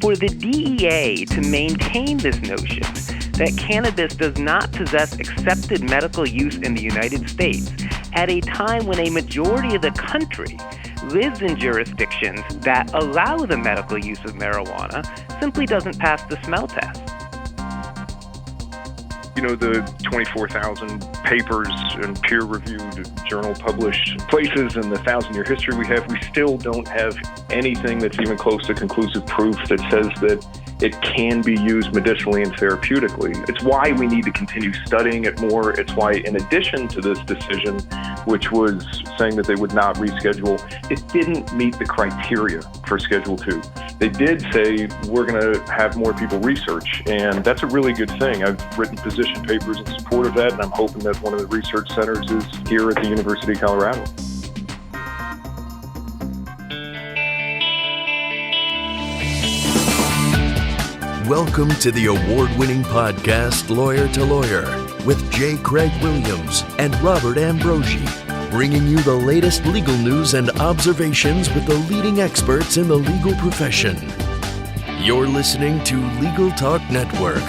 For the DEA to maintain this notion that cannabis does not possess accepted medical use in the United States at a time when a majority of the country lives in jurisdictions that allow the medical use of marijuana simply doesn't pass the smell test. You know, the 24,000 papers and peer-reviewed journal-published places and the 1,000-year history we have, we still don't have anything that's even close to conclusive proof that says that it can be used medicinally and therapeutically. It's why we need to continue studying it more. It's why, in addition to this decision, which was saying that they would not reschedule, it didn't meet the criteria for Schedule 2. They did say we're going to have more people research, and that's a really good thing. I've written position papers in support of that, and I'm hoping that one of the research centers is here at the University of Colorado. Welcome to the award-winning podcast, Lawyer to Lawyer, with J. Craig Williams and Robert Ambrogi, bringing you the latest legal news and observations with the leading experts in the legal profession. You're listening to Legal Talk Network.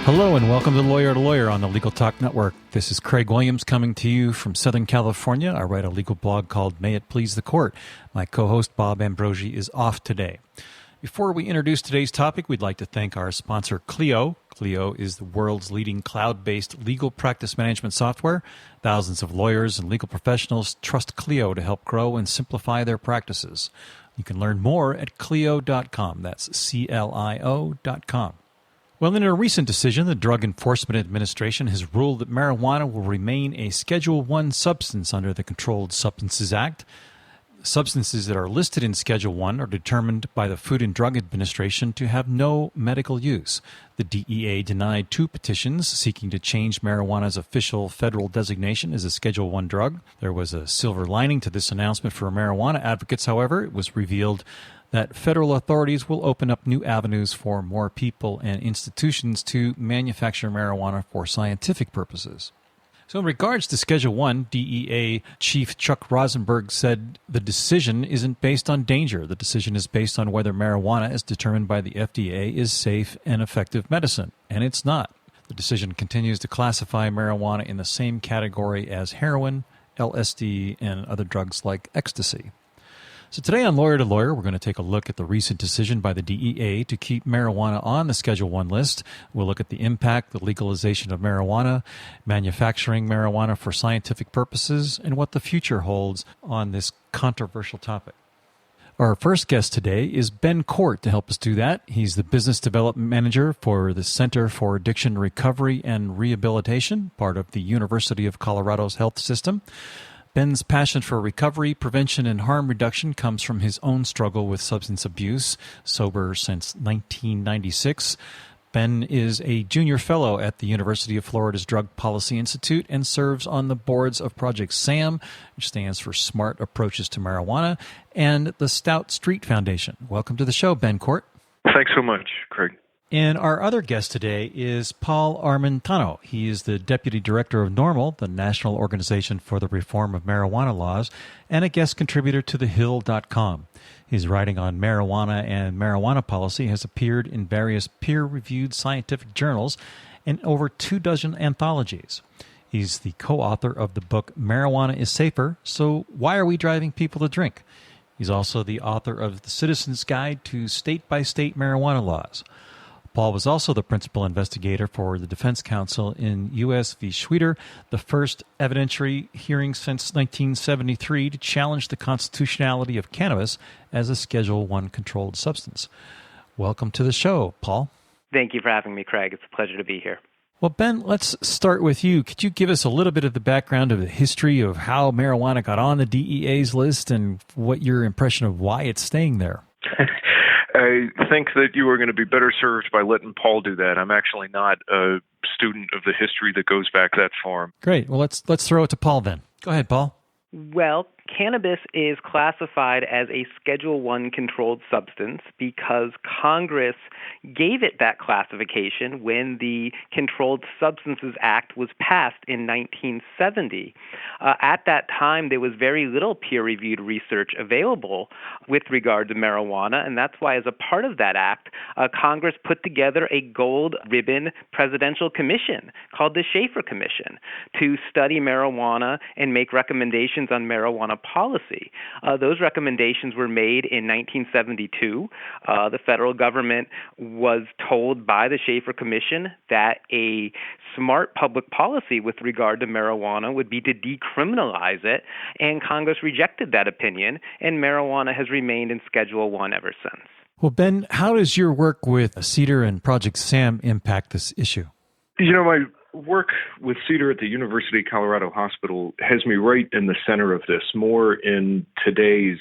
Hello and welcome to Lawyer on the Legal Talk Network. This is Craig Williams coming to you from Southern California. I write a legal blog called May It Please the Court. My co-host Bob Ambrogi is off today. Before we introduce today's topic, we'd like to thank our sponsor Clio. Clio is the world's leading cloud-based legal practice management software. Thousands of lawyers and legal professionals trust Clio to help grow and simplify their practices. You can learn more at Clio.com. That's CLIO.com. Well, in a recent decision, the Drug Enforcement Administration has ruled that marijuana will remain a Schedule I substance under the Controlled Substances Act. Substances that are listed in Schedule I are determined by the Food and Drug Administration to have no medical use. The DEA denied 2 petitions seeking to change marijuana's official federal designation as a Schedule I drug. There was a silver lining to this announcement for marijuana advocates, however. It was revealed that federal authorities will open up new avenues for more people and institutions to manufacture marijuana for scientific purposes. So in regards to Schedule I, DEA Chief Chuck Rosenberg said the decision isn't based on danger. The decision is based on whether marijuana, as determined by the FDA, is safe and effective medicine, and it's not. The decision continues to classify marijuana in the same category as heroin, LSD, and other drugs like ecstasy. So today on Lawyer to Lawyer, we're going to take a look at the recent decision by the DEA to keep marijuana on the Schedule I list. We'll look at the impact, the legalization of marijuana, manufacturing marijuana for scientific purposes, and what the future holds on this controversial topic. Our first guest today is Ben Cort to help us do that. He's the Business Development Manager for the Center for Addiction Recovery and Rehabilitation, part of the University of Colorado's health system. Ben's passion for recovery, prevention, and harm reduction comes from his own struggle with substance abuse, sober since 1996. Ben is a junior fellow at the University of Florida's Drug Policy Institute and serves on the boards of Project SAM, which stands for Smart Approaches to Marijuana, and the Stout Street Foundation. Welcome to the show, Ben Cort. Thanks so much, Craig. And our other guest today is Paul Armentano. He is the Deputy Director of NORML, the National Organization for the Reform of Marijuana Laws, and a guest contributor to thehill.com. His writing on marijuana and marijuana policy has appeared in various peer-reviewed scientific journals and over 24 anthologies. He's the co-author of the book Marijuana is Safer, So Why Are We Driving People to Drink? He's also the author of The Citizen's Guide to State-by-State Marijuana Laws. Paul was also the principal investigator for the defense counsel in U.S. v. Schweder, the first evidentiary hearing since 1973 to challenge the constitutionality of cannabis as a Schedule I controlled substance. Welcome to the show, Paul. Thank you for having me, Craig. It's a pleasure to be here. Well, Ben, let's start with you. Could you give us a little bit of the background of the history of how marijuana got on the DEA's list and what your impression of why it's staying there? I think that you are going to be better served by letting Paul do that. I'm actually not a student of the history that goes back that far. Great. Well, let's throw it to Paul then. Go ahead, Paul. Well, Cannabis is classified as a Schedule I controlled substance because Congress gave it that classification when the Controlled Substances Act was passed in 1970. At that time, there was very little peer-reviewed research available with regard to marijuana, and that's why, as a part of that act, Congress put together a gold ribbon presidential commission called the Schweder Commission to study marijuana and make recommendations on marijuana policy. Those recommendations were made in 1972. The federal government was told by the Schweder Commission that a smart public policy with regard to marijuana would be to decriminalize it, and Congress rejected that opinion, and marijuana has remained in Schedule I ever since. Well, Ben, how does your work with CeDAR and Project SAM impact this issue? My work with CeDAR at the University of Colorado Hospital has me right in the center of this, more in today's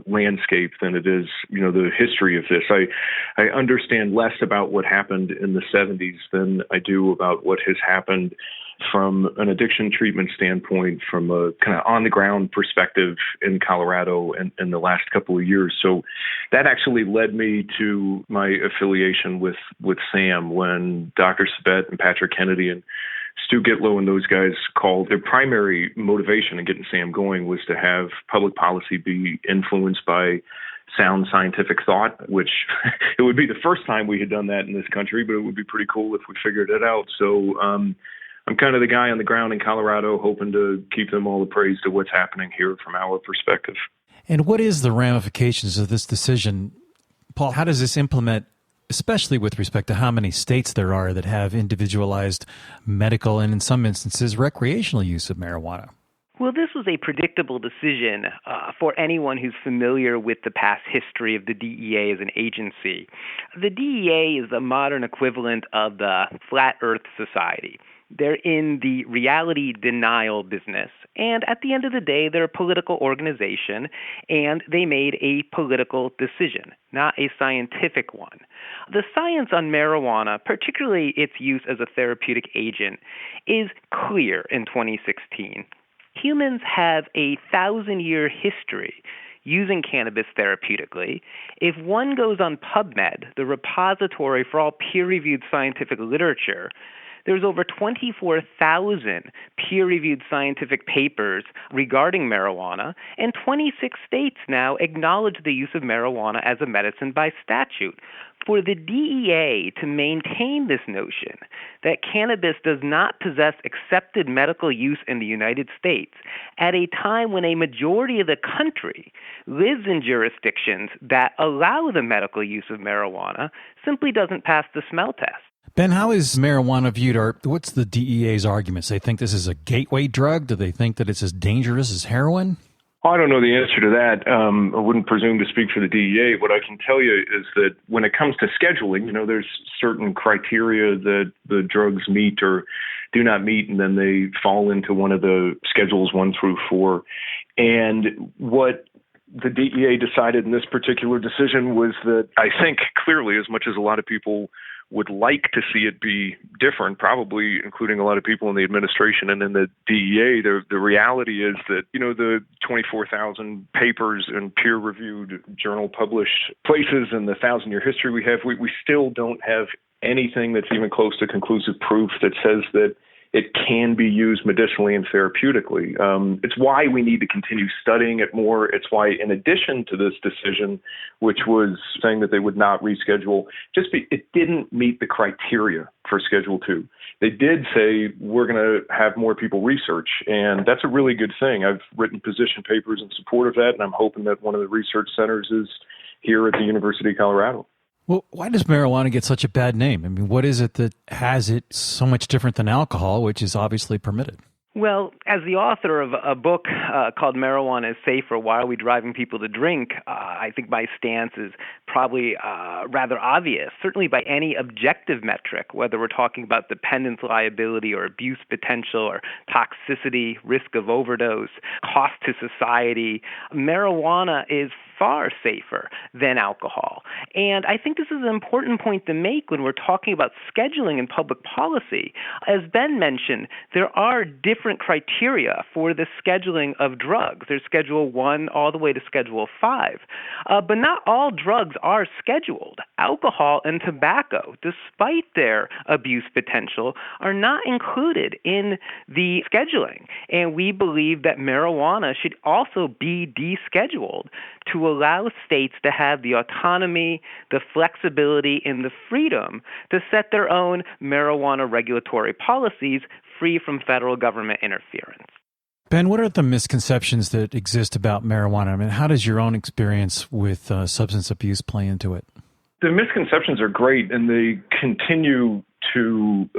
landscape than it is, the history of this. I understand less about what happened in the 70s than I do about what has happened from an addiction treatment standpoint, from a kind of on-the-ground perspective in Colorado in the last couple of years. So that actually led me to my affiliation with SAM when Dr. Sabet and Patrick Kennedy and Stu Gitlow and those guys called. Their primary motivation in getting SAM going was to have public policy be influenced by sound scientific thought, which it would be the first time we had done that in this country, but it would be pretty cool if we figured it out. So I'm kind of the guy on the ground in Colorado hoping to keep them all appraised of what's happening here from our perspective. And what is the ramifications of this decision? Paul, how does this implement, especially with respect to how many states there are that have individualized medical and, in some instances, recreational use of marijuana? Well, this was a predictable decision for anyone who's familiar with the past history of the DEA as an agency. The DEA is the modern equivalent of the Flat Earth Society. They're in the reality denial business, and at the end of the day, they're a political organization, and they made a political decision, not a scientific one. The science on marijuana, particularly its use as a therapeutic agent, is clear in 2016. Humans have a 1,000-year history using cannabis therapeutically. If one goes on PubMed, the repository for all peer-reviewed scientific literature, there's over 24,000 peer-reviewed scientific papers regarding marijuana, and 26 states now acknowledge the use of marijuana as a medicine by statute. For the DEA to maintain this notion that cannabis does not possess accepted medical use in the United States at a time when a majority of the country lives in jurisdictions that allow the medical use of marijuana simply doesn't pass the smell test. Ben, how is marijuana viewed, or what's the DEA's arguments? They think this is a gateway drug? Do they think that it's as dangerous as heroin? I don't know the answer to that. I wouldn't presume to speak for the DEA. What I can tell you is that when it comes to scheduling, there's certain criteria that the drugs meet or do not meet, and then they fall into one of the schedules 1 through 4. And what the DEA decided in this particular decision was that, I think clearly, as much as a lot of people would like to see it be different, probably including a lot of people in the administration and in the DEA, the reality is that, the 24,000 papers and peer-reviewed journal published places and the 1,000-year history we have, we still don't have anything that's even close to conclusive proof that says that it can be used medicinally and therapeutically. It's why we need to continue studying it more. It's why, in addition to this decision, which was saying that they would not reschedule, it didn't meet the criteria for Schedule 2. They did say we're going to have more people research, and that's a really good thing. I've written position papers in support of that, and I'm hoping that one of the research centers is here at the University of Colorado. Well, why does marijuana get such a bad name? I mean, what is it that has it so much different than alcohol, which is obviously permitted? Well, as the author of a book called Marijuana is Safer, Why Are We Driving People to Drink, I think my stance is probably rather obvious, certainly by any objective metric, whether we're talking about dependence liability or abuse potential or toxicity, risk of overdose, cost to society. Marijuana is far safer than alcohol. And I think this is an important point to make when we're talking about scheduling in public policy. As Ben mentioned, there are different criteria for the scheduling of drugs. There's Schedule 1 all the way to Schedule 5. But not all drugs are scheduled. Alcohol and tobacco, despite their abuse potential, are not included in the scheduling. And we believe that marijuana should also be descheduled to allow states to have the autonomy, the flexibility, and the freedom to set their own marijuana regulatory policies free from federal government interference. Ben, what are the misconceptions that exist about marijuana? I mean, how does your own experience with substance abuse play into it? The misconceptions are great, and they continue to,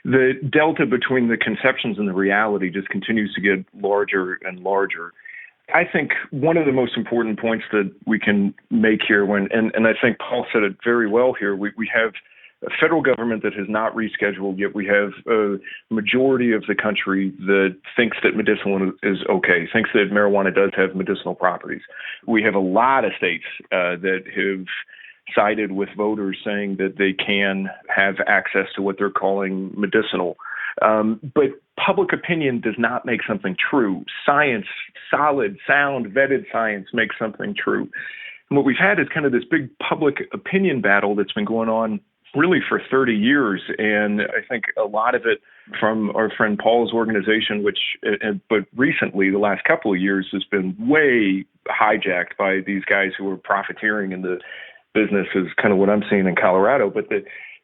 the delta between the conceptions and the reality just continues to get larger and larger. I think one of the most important points that we can make here, and I think Paul said it very well here, we have a federal government that has not rescheduled, yet we have a majority of the country that thinks that medicinal is okay, thinks that marijuana does have medicinal properties. We have a lot of states that have sided with voters saying that they can have access to what they're calling medicinal. But public opinion does not make something true. Science, solid, sound, vetted science makes something true. And what we've had is kind of this big public opinion battle that's been going on really for 30 years. And I think a lot of it from our friend Paul's organization, but recently, the last couple of years, has been way hijacked by these guys who are profiteering in the business, is kind of what I'm seeing in Colorado. But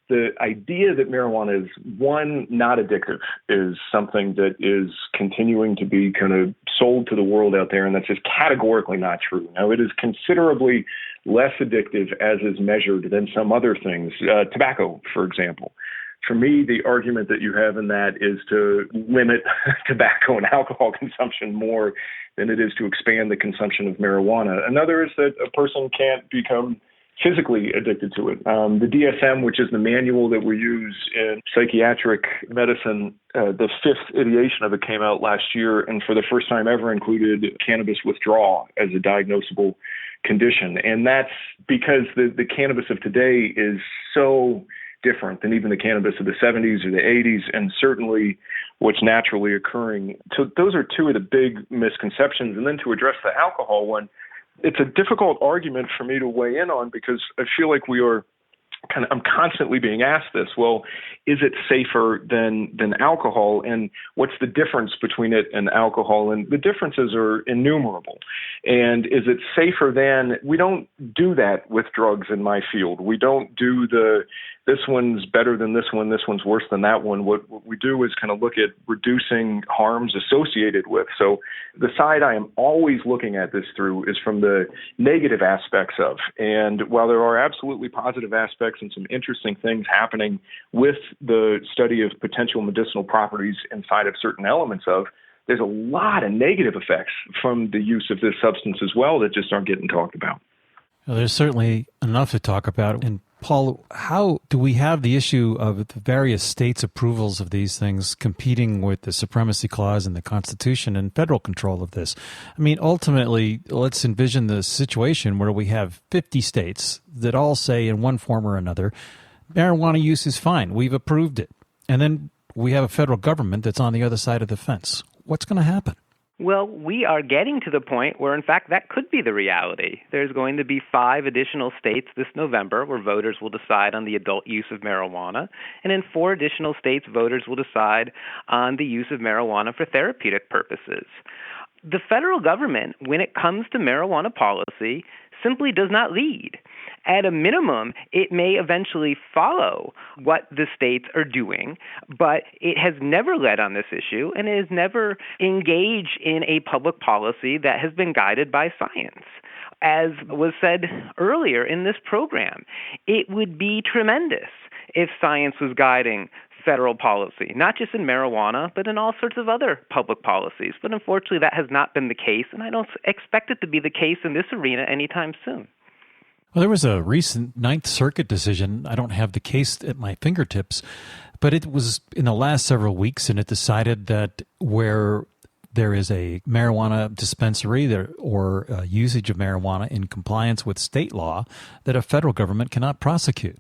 the idea that marijuana is, one, not addictive is something that is continuing to be kind of sold to the world out there, and that's just categorically not true. Now, it is considerably less addictive as is measured than some other things, tobacco, for example. For me, the argument that you have in that is to limit tobacco and alcohol consumption more than it is to expand the consumption of marijuana. Another is that a person can't become physically addicted to it. The DSM, which is the manual that we use in psychiatric medicine, the fifth iteration of it came out last year, and for the first time ever included cannabis withdrawal as a diagnosable condition. And that's because the cannabis of today is so different than even the cannabis of the 70s or the 80s, and certainly what's naturally occurring. So those are two of the big misconceptions. And then to address the alcohol one, it's a difficult argument for me to weigh in on, because I feel like I'm constantly being asked this. Well, is it safer than alcohol? And what's the difference between it and alcohol? And the differences are innumerable. And is it safer than? We don't do that with drugs in my field. We don't do this one's better than this one's worse than that one. What we do is kind of look at reducing harms associated with. So the side I am always looking at this through is from the negative aspects of. And while there are absolutely positive aspects and some interesting things happening with the study of potential medicinal properties inside of certain elements of, there's a lot of negative effects from the use of this substance as well that just aren't getting talked about. Well, there's certainly enough to talk about. And Paul, how do we have the issue of the various states' approvals of these things competing with the Supremacy Clause and the Constitution and federal control of this? I mean, ultimately, let's envision the situation where we have 50 states that all say in one form or another, marijuana use is fine. We've approved it. And then we have a federal government that's on the other side of the fence. What's going to happen? Well, we are getting to the point where, in fact, that could be the reality. There's going to be 5 additional states this November where voters will decide on the adult use of marijuana. And in 4 additional states, voters will decide on the use of marijuana for therapeutic purposes. The federal government, when it comes to marijuana policy, simply does not lead. At a minimum, it may eventually follow what the states are doing, but it has never led on this issue, and it has never engaged in a public policy that has been guided by science. As was said earlier in this program, it would be tremendous if science was guiding federal policy, not just in marijuana, but in all sorts of other public policies. But unfortunately, that has not been the case, and I don't expect it to be the case in this arena anytime soon. Well, there was a recent Ninth Circuit decision. I don't have the case at my fingertips, but it was in the last several weeks, and it decided that where there is a marijuana dispensary or usage of marijuana in compliance with state law that a federal government cannot prosecute?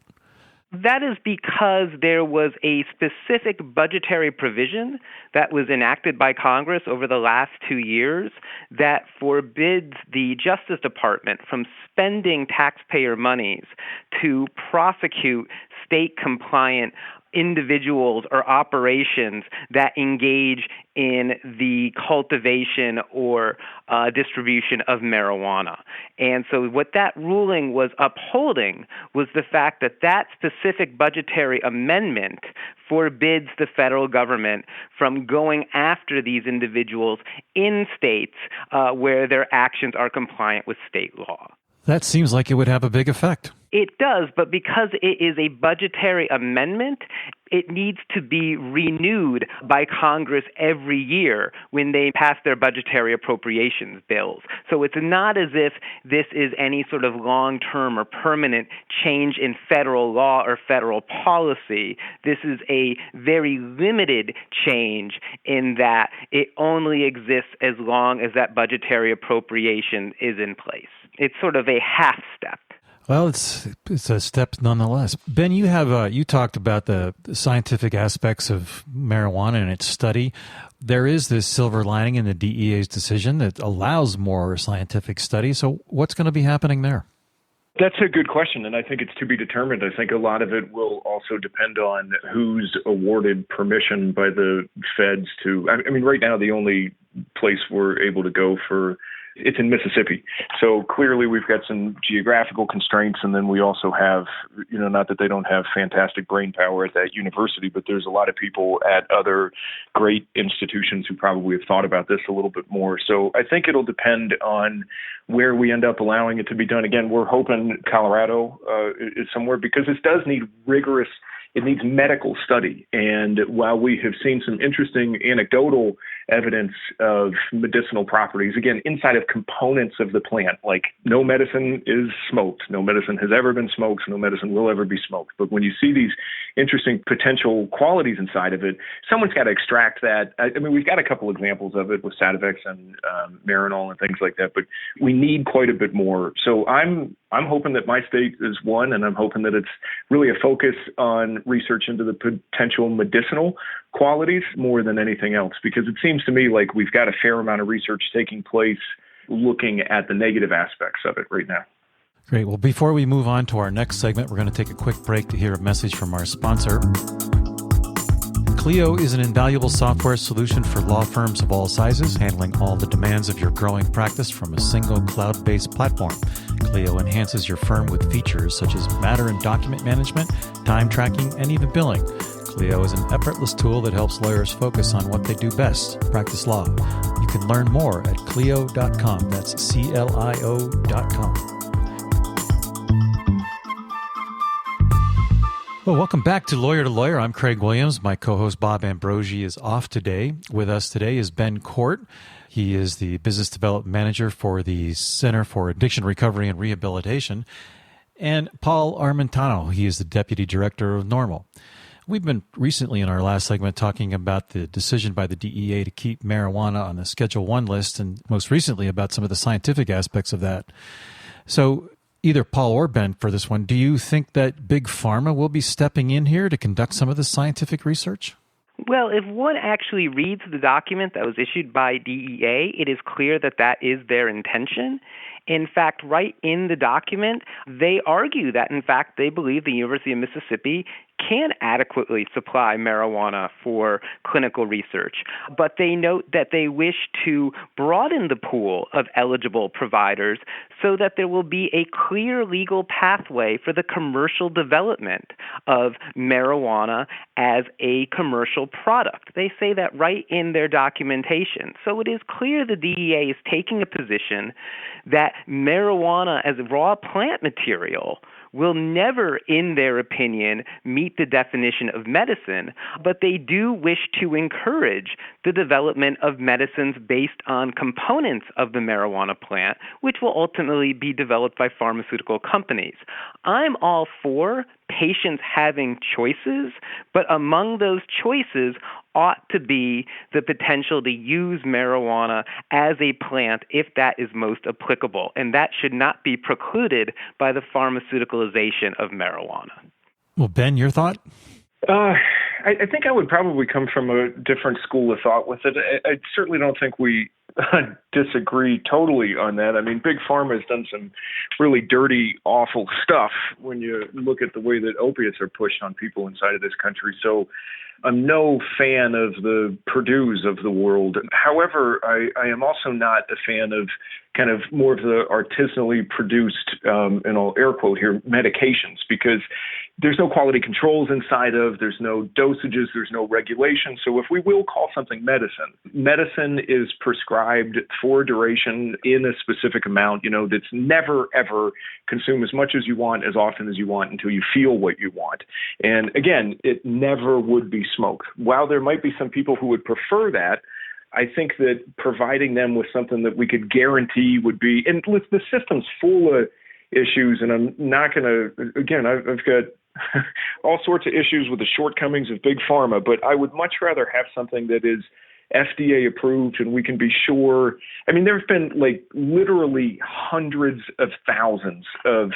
That is because there was a specific budgetary provision that was enacted by Congress over the last 2 years that forbids the Justice Department from spending taxpayer monies to prosecute state-compliant individuals or operations that engage in the cultivation or distribution of marijuana. And so what that ruling was upholding was the fact that that specific budgetary amendment forbids the federal government from going after these individuals in states where their actions are compliant with state law. That seems like it would have a big effect. It does, but because it is a budgetary amendment, it needs to be renewed by Congress every year when they pass their budgetary appropriations bills. So it's not as if this is any sort of long-term or permanent change in federal law or federal policy. This is a very limited change in that it only exists as long as that budgetary appropriation is in place. It's sort of a half step. Well, it's a step nonetheless. Ben, you talked about the scientific aspects of marijuana and its study. There is this silver lining in the DEA's decision that allows more scientific study. So what's going to be happening there? That's a good question, and I think it's to be determined. I think a lot of it will also depend on who's awarded permission by the feds to. I mean, right now the only place we're able to go for it's in Mississippi. So clearly we've got some geographical constraints, and then we also have, not that they don't have fantastic brain power at that university, but there's a lot of people at other great institutions who probably have thought about this a little bit more. So I think it'll depend on where we end up allowing it to be done. Again, we're hoping Colorado is somewhere because this does need it needs medical study. And while we have seen some interesting anecdotal evidence of medicinal properties, again, inside of components of the plant, like no medicine is smoked, no medicine has ever been smoked, no medicine will ever be smoked. But when you see these interesting potential qualities inside of it, someone's got to extract that. I mean, we've got a couple examples of it with Sativex and Marinol and things like that, but we need quite a bit more. So I'm hoping that my state is one, and I'm hoping that it's really a focus on research into the potential medicinal qualities more than anything else, because it seems to me like we've got a fair amount of research taking place looking at the negative aspects of it right now. Great. Well, before we move on to our next segment, we're going to take a quick break to hear a message from our sponsor. Clio is an invaluable software solution for law firms of all sizes, handling all the demands of your growing practice from a single cloud-based platform. Clio enhances your firm with features such as matter and document management, time tracking, and even billing. Clio is an effortless tool that helps lawyers focus on what they do best, practice law. You can learn more at Clio.com. That's CLIO.com. Well, welcome back to Lawyer. I'm Craig Williams. My co-host Bob Ambrogi is off today. With us today is Ben Cort. He is the Business Development Manager for the Center for Addiction Recovery and Rehabilitation. And Paul Armentano. He is the Deputy Director of NORML. We've been recently in our last segment talking about the decision by the DEA to keep marijuana on the Schedule I list, and most recently about some of the scientific aspects of that. So either Paul or Ben for this one, do you think that Big Pharma will be stepping in here to conduct some of the scientific research? Well, if one actually reads the document that was issued by DEA, it is clear that that is their intention. In fact, right in the document, they argue that, in fact, they believe the University of Mississippi can adequately supply marijuana for clinical research. But they note that they wish to broaden the pool of eligible providers so that there will be a clear legal pathway for the commercial development of marijuana as a commercial product. They say that right in their documentation. So it is clear the DEA is taking a position that marijuana as a raw plant material will never, in their opinion, meet the definition of medicine, but they do wish to encourage the development of medicines based on components of the marijuana plant, which will ultimately be developed by pharmaceutical companies. I'm all for patients having choices, but among those choices ought to be the potential to use marijuana as a plant if that is most applicable, and that should not be precluded by the pharmaceuticalization of marijuana. Well, Ben, your thought? I think I would probably come from a different school of thought with it. I certainly don't think we disagree totally on that. I mean, Big Pharma has done some really dirty, awful stuff when you look at the way that opiates are pushed on people inside of this country. So I'm no fan of the Purdue's of the world. However, I am also not a fan of kind of more of the artisanally produced, and I'll air quote here, medications, because there's no quality controls inside of, there's no dosages, there's no regulation. So if we will call something medicine is prescribed for duration in a specific amount, that's never, ever consume as much as you want, as often as you want, until you feel what you want. And again, it never would be smoke. While there might be some people who would prefer that, I think that providing them with something that we could guarantee would be, and the system's full of issues, and I'm not going to, again, I've got all sorts of issues with the shortcomings of Big Pharma, but I would much rather have something that is FDA approved and we can be sure. I mean, there have been literally hundreds of thousands of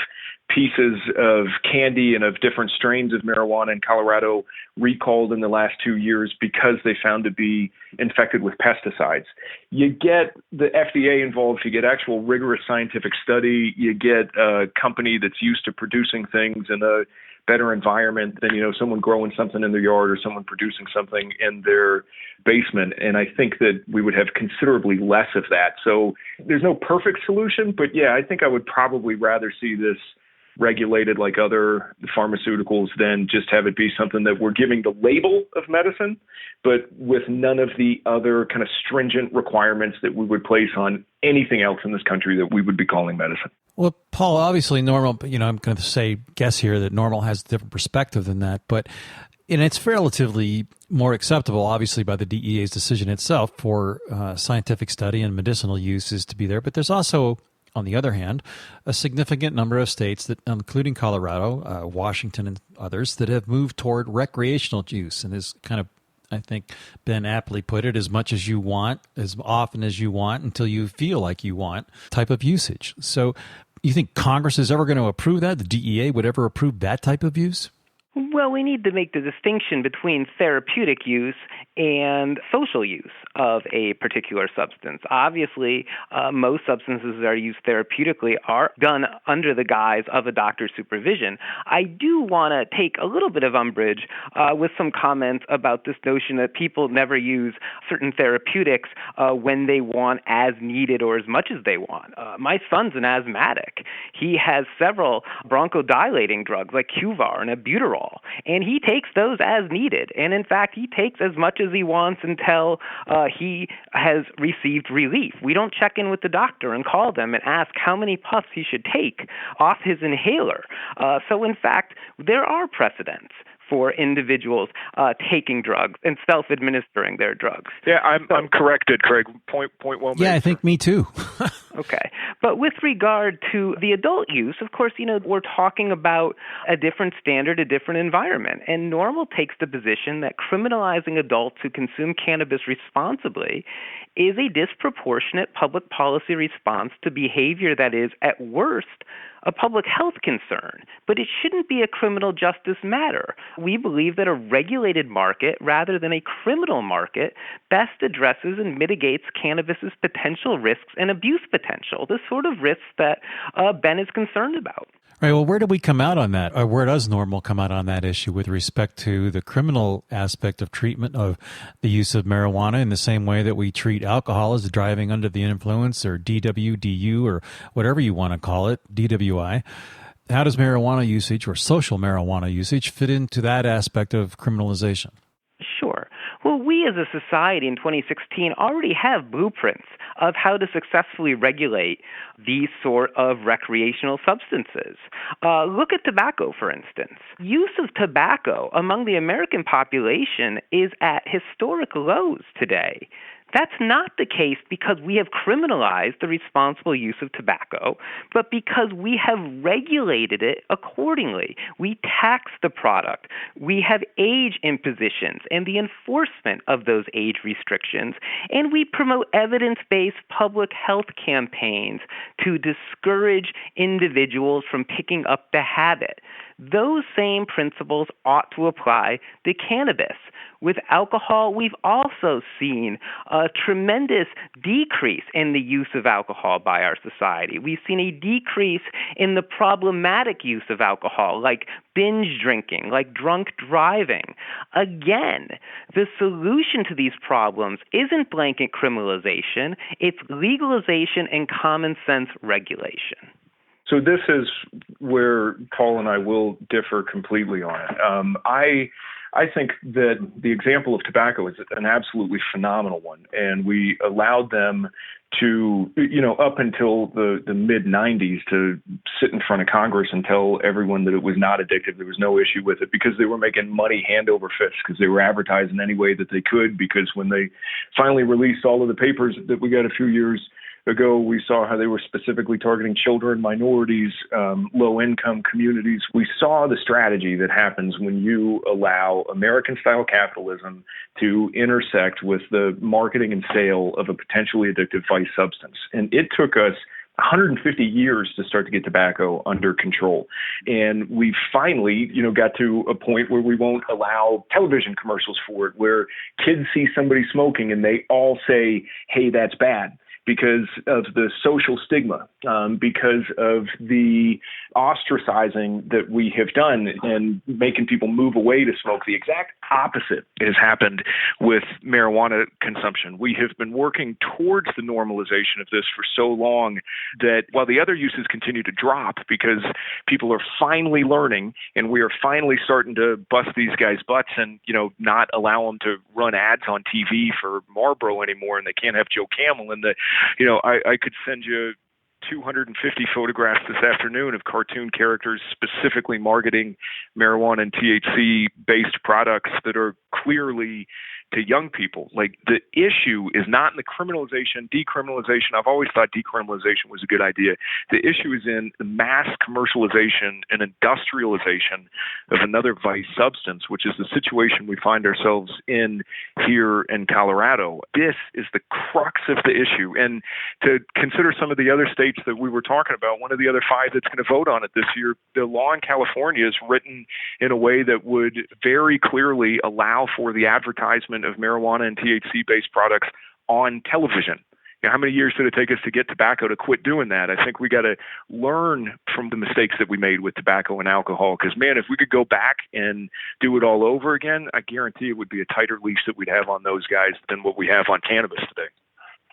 pieces of candy and of different strains of marijuana in Colorado recalled in the last 2 years because they found to be infected with pesticides. You get the FDA involved, you get actual rigorous scientific study, you get a company that's used to producing things in a better environment than, someone growing something in their yard or someone producing something in their basement. And I think that we would have considerably less of that. So there's no perfect solution, but yeah, I think I would probably rather see this regulated like other pharmaceuticals than just have it be something that we're giving the label of medicine, but with none of the other kind of stringent requirements that we would place on anything else in this country that we would be calling medicine. Well, Paul, obviously NORML, I'm going to guess here that NORML has a different perspective than that, and it's relatively more acceptable, obviously, by the DEA's decision itself for scientific study and medicinal uses to be there. But there's also, on the other hand, a significant number of states, that, including Colorado, Washington, and others, that have moved toward recreational use, and is kind of, I think Ben aptly put it, as much as you want, as often as you want, until you feel like you want type of usage. So you think Congress is ever going to approve that? The DEA would ever approve that type of use? Well, we need to make the distinction between therapeutic use and social use of a particular substance. Obviously, most substances that are used therapeutically are done under the guise of a doctor's supervision. I do want to take a little bit of umbrage with some comments about this notion that people never use certain therapeutics when they want, as needed, or as much as they want. My son's an asthmatic. He has several bronchodilating drugs like Qvar and albuterol, and he takes those as needed. And in fact, he takes as much as he wants until he has received relief. We don't check in with the doctor and call them and ask how many puffs he should take off his inhaler. So in fact, there are precedents for individuals taking drugs and self-administering their drugs. Yeah, I'm corrected, Craig. Point well made. Yeah, I think me too. Okay. But with regard to the adult use, of course, we're talking about a different standard, a different environment. And NORML takes the position that criminalizing adults who consume cannabis responsibly is a disproportionate public policy response to behavior that is, at worst, a public health concern, but it shouldn't be a criminal justice matter. We believe that a regulated market, rather than a criminal market, best addresses and mitigates cannabis's potential risks and abuse potential, the sort of risks that Ben is concerned about. Right. Well, where do we come out on that? Or where does NORML come out on that issue with respect to the criminal aspect of treatment of the use of marijuana in the same way that we treat alcohol as driving under the influence, or DW, DU, or whatever you want to call it, DWI? How does marijuana usage or social marijuana usage fit into that aspect of criminalization? Sure. Well, we as a society in 2016 already have blueprints of how to successfully regulate these sort of recreational substances. Look at tobacco, for instance. Use of tobacco among the American population is at historic lows today. That's not the case because we have criminalized the responsible use of tobacco, but because we have regulated it accordingly. We tax the product. We have age impositions and the enforcement of those age restrictions, and we promote evidence-based public health campaigns to discourage individuals from picking up the habit. Those same principles ought to apply to cannabis. With alcohol, we've also seen a tremendous decrease in the use of alcohol by our society. We've seen a decrease in the problematic use of alcohol, like binge drinking, like drunk driving. Again, the solution to these problems isn't blanket criminalization, it's legalization and common sense regulation. So this is where Paul and I will differ completely on it. I think that the example of tobacco is an absolutely phenomenal one, and we allowed them to, up until the mid-'90s, to sit in front of Congress and tell everyone that it was not addictive. There was no issue with it because they were making money hand over fist, because they were advertising any way that they could, because when they finally released all of the papers that we got a few years ago, we saw how they were specifically targeting children, minorities, low-income communities. We saw the strategy that happens when you allow American-style capitalism to intersect with the marketing and sale of a potentially addictive vice substance. And it took us 150 years to start to get tobacco under control. And we finally, got to a point where we won't allow television commercials for it, where kids see somebody smoking and they all say, hey, that's bad, because of the social stigma, because of the ostracizing that we have done and making people move away to smoke. The exact opposite has happened with marijuana consumption. We have been working towards the normalization of this for so long that while the other uses continue to drop because people are finally learning and we are finally starting to bust these guys' butts and, not allow them to run ads on TV for Marlboro anymore, and they can't have Joe Camel, and I could send you 250 photographs this afternoon of cartoon characters specifically marketing marijuana and THC-based products that are clearly to young people. Like, the issue is not in the criminalization, decriminalization. I've always thought decriminalization was a good idea. The issue is in the mass commercialization and industrialization of another vice substance, which is the situation we find ourselves in here in Colorado. This is the crux of the issue. And to consider some of the other states that we were talking about, one of the other 5 that's going to vote on it this year, the law in California is written in a way that would very clearly allow for the advertisement of marijuana and THC-based products on television. How many years did it take us to get tobacco to quit doing that? I think we got to learn from the mistakes that we made with tobacco and alcohol, because, man, if we could go back and do it all over again, I guarantee it would be a tighter leash that we'd have on those guys than what we have on cannabis today.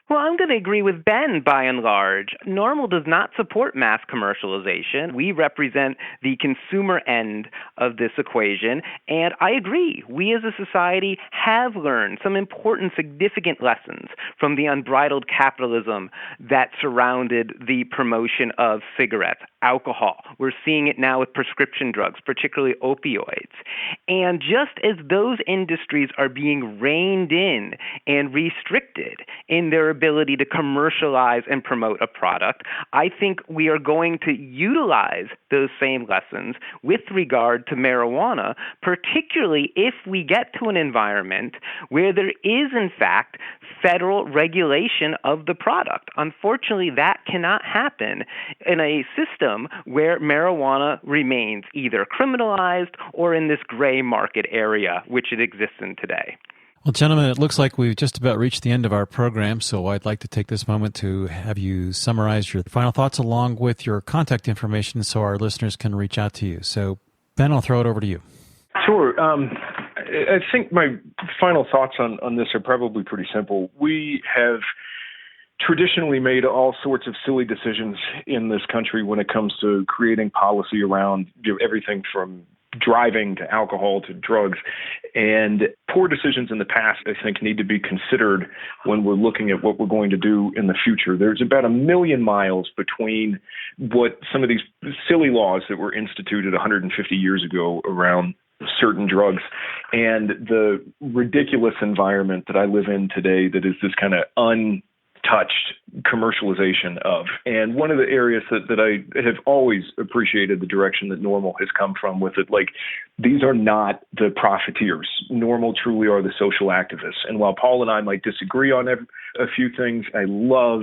Well, I'm going to agree with Ben by and large. NORML does not support mass commercialization. We represent the consumer end of this equation, and I agree. We as a society have learned some important, significant lessons from the unbridled capitalism that surrounded the promotion of cigarettes, alcohol. We're seeing it now with prescription drugs, particularly opioids. And just as those industries are being reined in and restricted in their ability to commercialize and promote a product, I think we are going to utilize those same lessons with regard to marijuana, particularly if we get to an environment where there is, in fact, federal regulation of the product. Unfortunately, that cannot happen in a system where marijuana remains either criminalized or in this gray market area, which it exists in today. Well, gentlemen, it looks like we've just about reached the end of our program, so I'd like to take this moment to have you summarize your final thoughts along with your contact information so our listeners can reach out to you. So, Ben, I'll throw it over to you. Sure. I think my final thoughts on this are probably pretty simple. We have traditionally made all sorts of silly decisions in this country when it comes to creating policy around everything from driving to alcohol to drugs. And poor decisions in the past, I think, need to be considered when we're looking at what we're going to do in the future. There's about 1 million miles between what some of these silly laws that were instituted 150 years ago around certain drugs, and the ridiculous environment that I live in today that is this kind of untouched commercialization of. And one of the areas that I have always appreciated the direction that NORML has come from with it, like, these are not the profiteers. NORML truly are the social activists. And while Paul and I might disagree on a few things, I love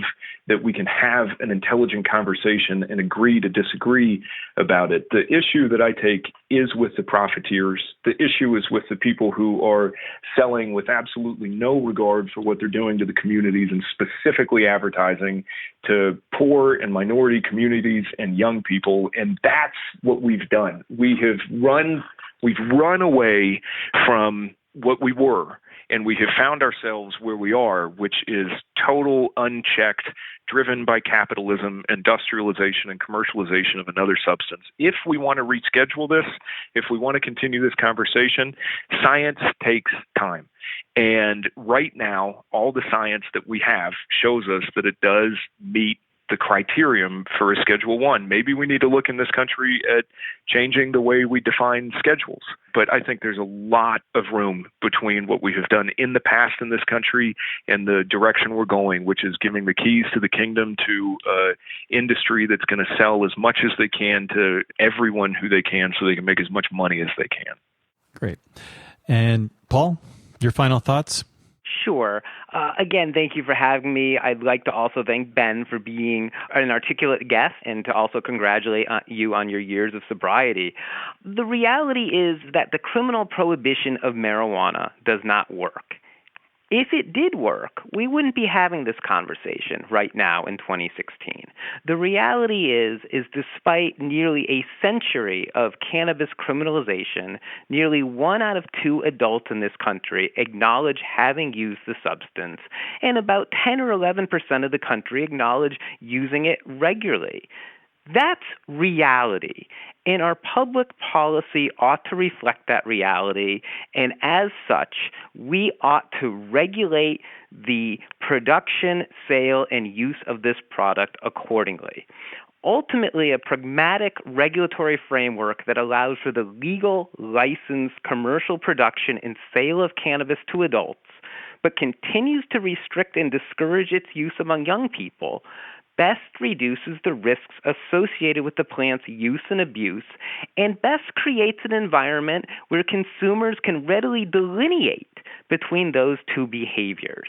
that we can have an intelligent conversation and agree to disagree about it. The issue that I take is with the profiteers. The issue is with the people who are selling with absolutely no regard for what they're doing to the communities, and specifically advertising to poor and minority communities and young people. And that's what we've done. We've run away from what we were, and we have found ourselves where we are, which is total, unchecked, driven by capitalism, industrialization, and commercialization of another substance. If we want to reschedule this, if we want to continue this conversation, science takes time. And right now, all the science that we have shows us that it does meet the criterion for a Schedule 1. Maybe we need to look in this country at changing the way we define schedules. But I think there's a lot of room between what we have done in the past in this country and the direction we're going, which is giving the keys to the kingdom to industry that's going to sell as much as they can to everyone who they can so they can make as much money as they can. Great. And Paul, your final thoughts? Sure. Again, thank you for having me. I'd like to also thank Ben for being an articulate guest and to also congratulate you on your years of sobriety. The reality is that the criminal prohibition of marijuana does not work. If it did work, we wouldn't be having this conversation right now in 2016. The reality is despite nearly a century of cannabis criminalization, nearly 1 out of 2 adults in this country acknowledge having used the substance, and about 10 or 11% of the country acknowledge using it regularly. That's reality, and our public policy ought to reflect that reality, and as such, we ought to regulate the production, sale, and use of this product accordingly. Ultimately, a pragmatic regulatory framework that allows for the legal, licensed, commercial production and sale of cannabis to adults, but continues to restrict and discourage its use among young people, best reduces the risks associated with the plant's use and abuse, and best creates an environment where consumers can readily delineate between those two behaviors.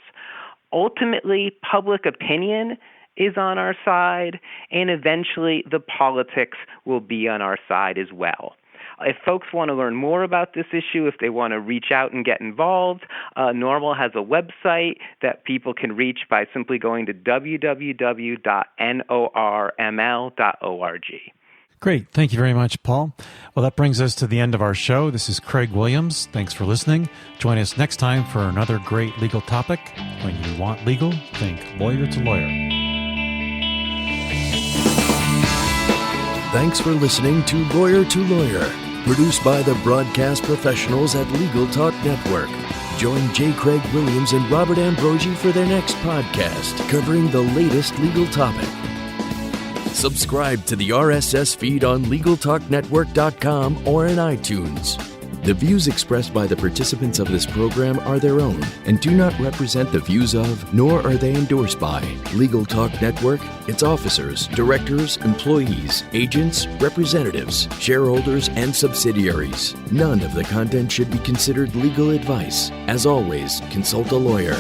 Ultimately, public opinion is on our side, and eventually the politics will be on our side as well. If folks want to learn more about this issue, if they want to reach out and get involved, NORML has a website that people can reach by simply going to www.norml.org. Great. Thank you very much, Paul. Well, that brings us to the end of our show. This is Craig Williams. Thanks for listening. Join us next time for another great legal topic. When you want legal, think lawyer to lawyer. Thanks for listening to Lawyer, produced by the broadcast professionals at Legal Talk Network. Join J. Craig Williams and Robert Ambrogi for their next podcast covering the latest legal topic. Subscribe to the RSS feed on LegalTalkNetwork.com or in iTunes. The views expressed by the participants of this program are their own and do not represent the views of, nor are they endorsed by, Legal Talk Network, its officers, directors, employees, agents, representatives, shareholders, and subsidiaries. None of the content should be considered legal advice. As always, consult a lawyer.